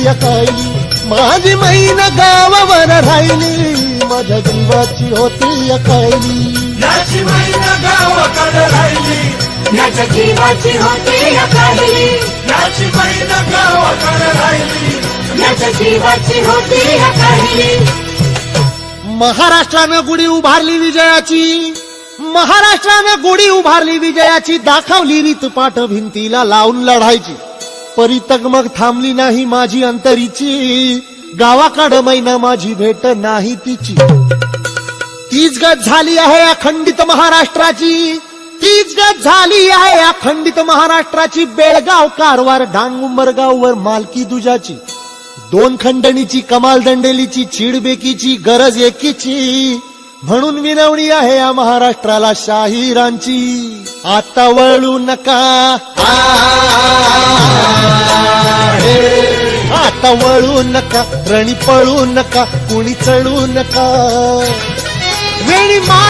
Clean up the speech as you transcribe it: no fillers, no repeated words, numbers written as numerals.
अकाली, माझी मैन गावावर राहिली, माझ्या जीवाची होती अकाली. याची मैन गावाकडे राहिली, माझ्या जीवाची होती अकाली, याची मैन गावाकडे राहिली, माझ्या जीवाची होती अकाली. महाराष्ट्रानं गुढी उभारली विजयाची, महाराष्ट्रानं गुढी उभारली विजयाची, दाखवली रीत पाठ भिंतीला लावून लढायची. परितक मग थांबली नाही माझी अंतरीची, गावाकडं मैना माझी भेट नाही तिची. तीच गत झाली आहे अखंडित महाराष्ट्राची, तीच गत झाली आहे अखंडित महाराष्ट्राची. बेळगाव कारवार डांगुंबरगाववर मालकी तुझ्याची, दोन खंडणीची कमाल दंडेलीची, चिडबेकीची गरज एकीची. म्हणून विनवणी आहे या महाराष्ट्राला शाहिरांची, आता वळू नका, आता वळू नका, रणी पळू नका, कुणी चढू नका. वेणी